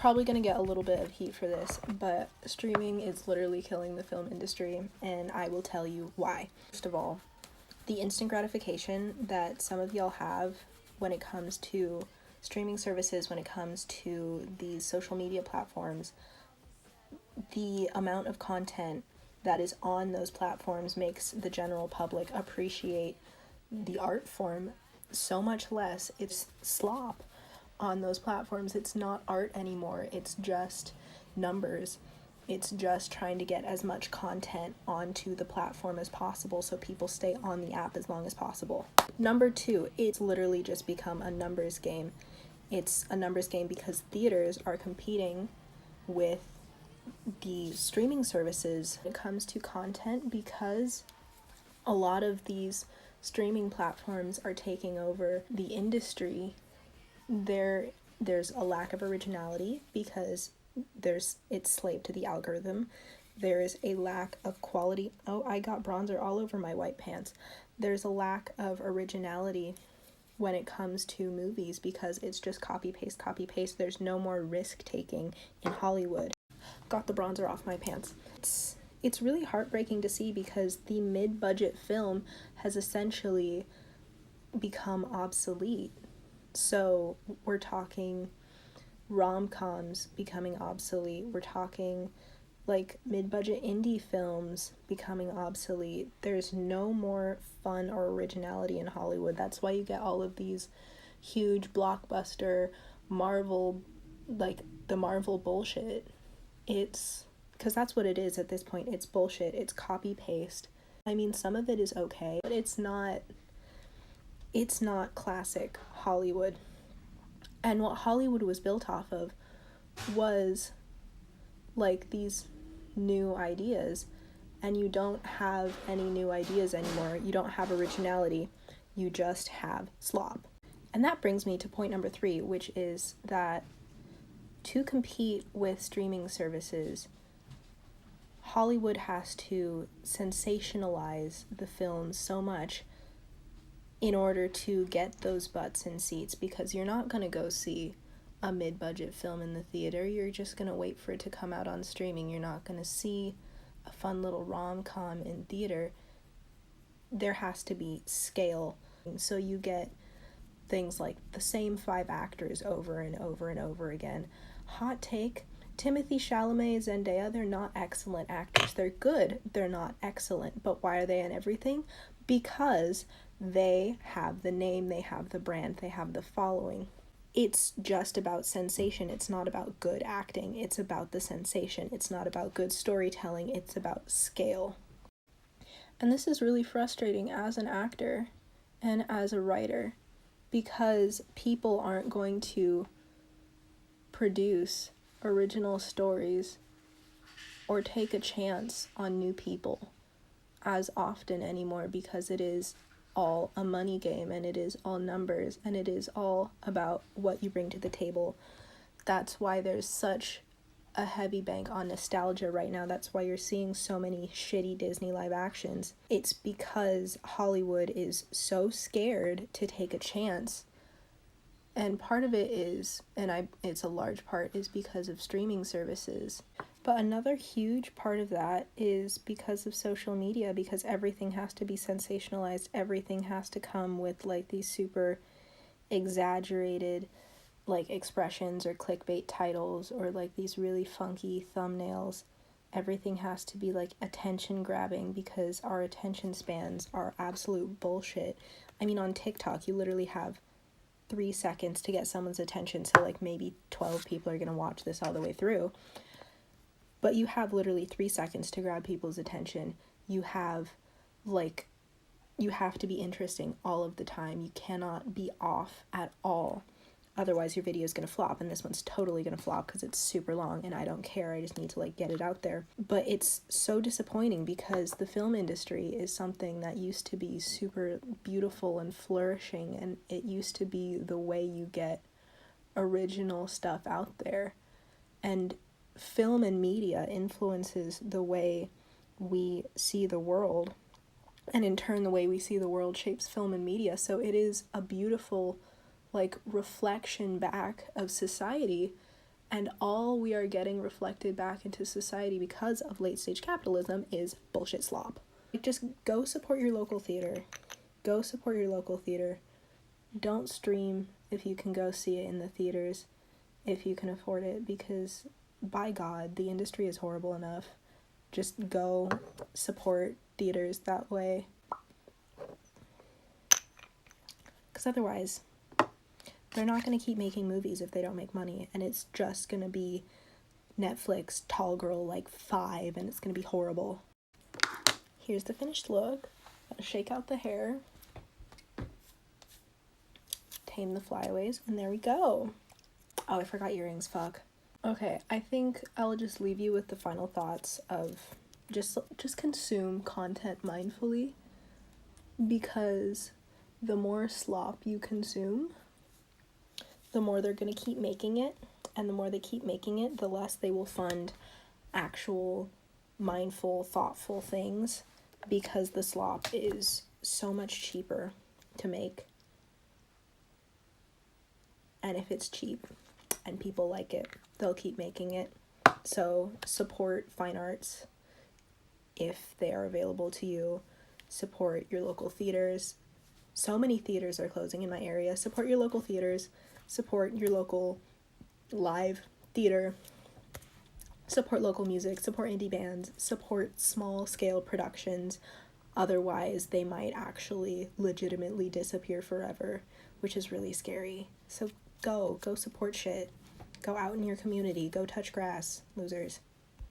probably going to get a little bit of heat for this, but streaming is literally killing the film industry, and I will tell you why. First of all, the instant gratification that some of y'all have when it comes to streaming services, when it comes to these social media platforms, the amount of content that is on those platforms makes the general public appreciate the art form so much less. It's slop on those platforms. It's not art anymore. It's just numbers. It's just trying to get as much content onto the platform as possible so people stay on the app as long as possible. Number two, it's literally just become a numbers game. It's a numbers game because theaters are competing with the streaming services when it comes to content, because a lot of these streaming platforms are taking over the industry. There's a lack of originality because it's slave to the algorithm. There is a lack of quality. Oh, I got bronzer all over my white pants. There's a lack of originality when it comes to movies because it's just copy paste. There's no more risk taking in Hollywood. Got the bronzer off my pants. It's really heartbreaking to see because the mid-budget film has essentially become obsolete. So we're talking rom-coms becoming obsolete. We're talking like mid-budget indie films becoming obsolete. There's no more fun or originality in Hollywood. That's why you get all of these huge blockbuster Marvel, like the Marvel bullshit. It's because that's what it is at this point. It's bullshit. It's copy paste. I mean, some of it is okay, but it's not classic Hollywood. And what Hollywood was built off of was like these new ideas, and you don't have any new ideas anymore. You don't have originality. You just have slop. And that brings me to point number 3, which is that to compete with streaming services, Hollywood has to sensationalize the film so much in order to get those butts in seats, because you're not going to go see a mid-budget film in the theater. You're just going to wait for it to come out on streaming. You're not going to see a fun little rom-com in theater. There has to be scale. So you get things like the same 5 actors over and over and over again. Hot take, Timothée Chalamet, Zendaya, they're not excellent actors. They're good, they're not excellent. But why are they in everything? Because they have the name, they have the brand, they have the following. It's just about sensation. It's not about good acting. It's about the sensation. It's not about good storytelling. It's about scale. And this is really frustrating as an actor and as a writer, because people aren't going to produce original stories or take a chance on new people as often anymore, because it is all a money game, and it is all numbers, and it is all about what you bring to the table. That's why there's such a heavy bank on nostalgia right now. That's why you're seeing so many shitty Disney live actions. It's because Hollywood is so scared to take a chance. And part of it is, it's a large part, is because of streaming services. But another huge part of that is because of social media, because everything has to be sensationalized. Everything has to come with like these super exaggerated like expressions or clickbait titles or like these really funky thumbnails. Everything has to be like attention grabbing because our attention spans are absolute bullshit. I mean, on TikTok, you literally have 3 seconds to get someone's attention, so like maybe 12 people are going to watch this all the way through. But you have literally 3 seconds to grab people's attention. You have to be interesting all of the time. You cannot be off at all. Otherwise, your video is going to flop, and this one's totally going to flop because it's super long, and I don't care. I just need to like get it out there. But it's so disappointing because the film industry is something that used to be super beautiful and flourishing, and it used to be the way you get original stuff out there. And film and media influences the way we see the world, and in turn the way we see the world shapes film and media. So it is a beautiful like reflection back of society, And all we are getting reflected back into society because of late stage capitalism is bullshit slop. Like, just go support your local theater. Go support your local theater. Don't stream if you can go see it in the theaters, if you can afford it, because by God, the industry is horrible enough. Just go support theaters that way. Because otherwise, they're not going to keep making movies if they don't make money, and it's just going to be Netflix Tall Girl like 5, and it's going to be horrible. Here's the finished look. I'll shake out the hair, tame the flyaways, and there we go. Oh, I forgot earrings, fuck. Okay, I think I'll just leave you with the final thoughts of just consume content mindfully, because the more slop you consume, the more they're going to keep making it, and the more they keep making it, the less they will fund actual mindful, thoughtful things, because the slop is so much cheaper to make. And if it's cheap and people like it, they'll keep making it. So support fine arts if they are available to you. Support your local theaters. So many theaters are closing in my area. Support your local theaters. Support your local live theater. Support local music. Support indie bands. Support small scale productions. Otherwise, they might actually legitimately disappear forever, which is really scary. So go support shit. Go out in your community. Go touch grass, losers.